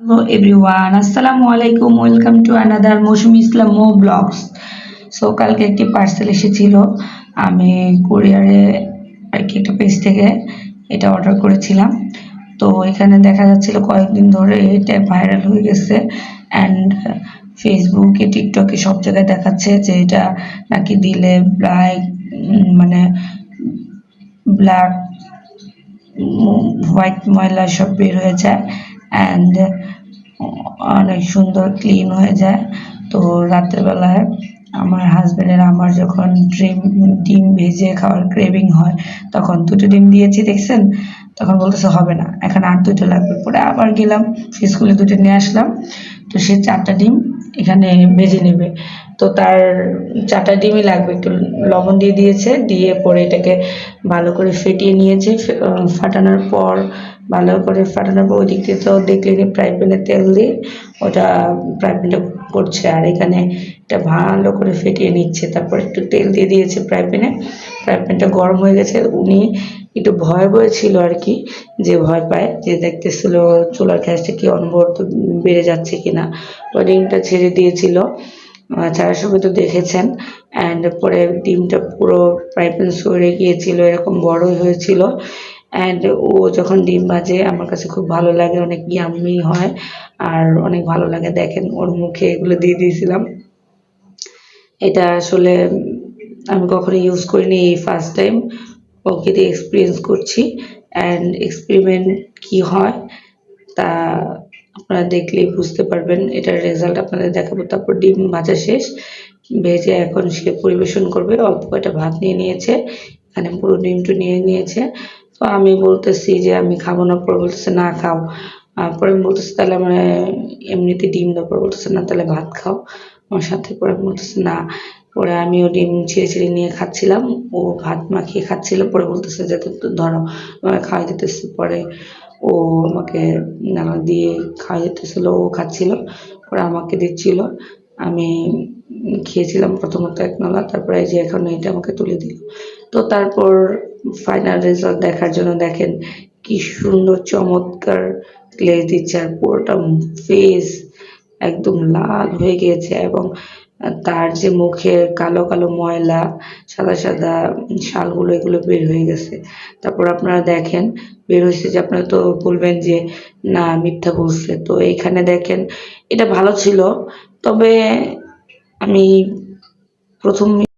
Hello everyone, আসসালামু আলাইকুম, welcome to another Moushumi Islam মো ব্লগস। সো কালকে একটি পার্সেল এসেছিল, আমি কুরিয়ারে আর কি একটা পেজ থেকে এটা অর্ডার করেছিলাম। তো এখানে দেখা যাচ্ছিল কয়েকদিন ধরে এটা ভাইরাল হয়ে গেছে অ্যান্ড ফেসবুকে টিকটকে সব জায়গায় দেখাচ্ছে যে এটা নাকি দিলে মানে ব্ল্যাক হোয়াইট ময়লা সব বের হয়ে যায় অ্যান্ড অনেক সুন্দর ক্লিন হয়ে যায়। তো রাত্রেবেলায় আমার হাজবেন্ডের আমার যখন ডিম ভেজে খাওয়ার ক্রেভিং হয় তখন দুটো ডিম দিয়েছি দেখছেন, তখন বলতেছে হবে না, এখন আর দুটো লাগবে। পরে আবার গেলাম স্কুলে, দুটো নিয়ে আসলাম। তো সে 4টা ডিম এখানে ভেজে নেবে, তো তার 4টা ডিমই লাগবে। একটু লবণ দিয়ে দিয়েছে, দিয়ে পরে এটাকে ভালো করে ফেটিয়ে নিয়েছে। ফাটানোর পর ভালো করে ফাটানোর পর ওই দিক দিয়ে তো দেখলেনি ফ্রাই প্যানে তেল দিয়ে ওটা ফ্রাই প্যানটা করছে, আর এখানে এটা ভালো করে ফেটিয়ে নিচ্ছে। তারপর একটু তেল দিয়ে দিয়েছে ফ্রাই প্যানটা গরম হয়ে গেছে। উনি একটু ভয় ছিল আর কি, যে ভয় পায়, যে দেখতেছিল চুলার গ্যাসটা কি অনবরত বেড়ে যাচ্ছে কিনা। তো ডিমটা ছেড়ে দিয়েছিল, ছাড়ার সময় তো দেখেছেন। অ্যান্ড পরে ডিমটা পুরো ফ্রাই প্যান সরে গিয়েছিল, এরকম বড়ই হয়েছিল। অ্যান্ড ও যখন ডিম ভাজে আমার কাছে খুব ভালো লাগে, অনেক ইয়াম্মি হয় আর অনেক ভালো লাগে। দেখেন ওর মুখে এগুলো দিয়ে দিয়েছিলাম। এটা আসলে আমি কখনো ইউজ করিনি, এই ফার্স্ট টাইম ওকে দিয়ে এক্সপিরিয়েন্স করছি। অ্যান্ড এক্সপেরিমেন্ট কি হয় তা আপনারা দেখলেই বুঝতে পারবেন, এটার রেজাল্ট আপনাদের দেখাবো। তারপর ডিম ভাজা শেষ, ভেজে এখন সে পরিবেশন করবে। অল্প কয়টা ভাত নিয়ে নিয়েছে, এখানে পুরো ডিমটা নিয়ে নিয়েছে। তো আমি বলতেছি যে আমি খাবো না, পরে বলতেছে না খাও। পরে আমি বলতেছি তাহলে আমার এমনিতে ডিম দাও, পরে বলতেছে না তাহলে ভাত খাও আমার সাথে। পরে বলতেছে না, পরে আমিও ডিম ছিঁড়ে ছিঁড়ে নিয়ে খাচ্ছিলাম, ও ভাত মাখিয়ে খাচ্ছিল। পরে বলতেছে যে ধরো আমাকে খাওয়াই দিতেছে। পরে ও আমাকে নানা দিয়ে খাওয়াই দিতেছিল, ও খাচ্ছিল, পরে আমাকে দিচ্ছিল। আমি খেয়েছিলাম প্রথমত 1 নালা, তারপরে এই যে এখন এটা আমাকে তুলে দিল। তো তারপর ফাইনাল রেজাল্ট দেখার জন্য দেখেন কি সুন্দর চমৎকার গ্লেজ দিচ্ছে, আর পুরোটা ফেস একদম লাল হয়ে গিয়েছে। এবং তার যে মুখের কালো কালো ময়লা, সাদা সাদা শালগুলো, এগুলো বের হয়ে গেছে। তারপর আপনারা দেখেন বের হয়েছে, যে আপনারা তো বলবেন যে না মিথ্যা বলছে। তো এইখানে দেখেন এটা ভালো ছিল, তবে আমি প্রথম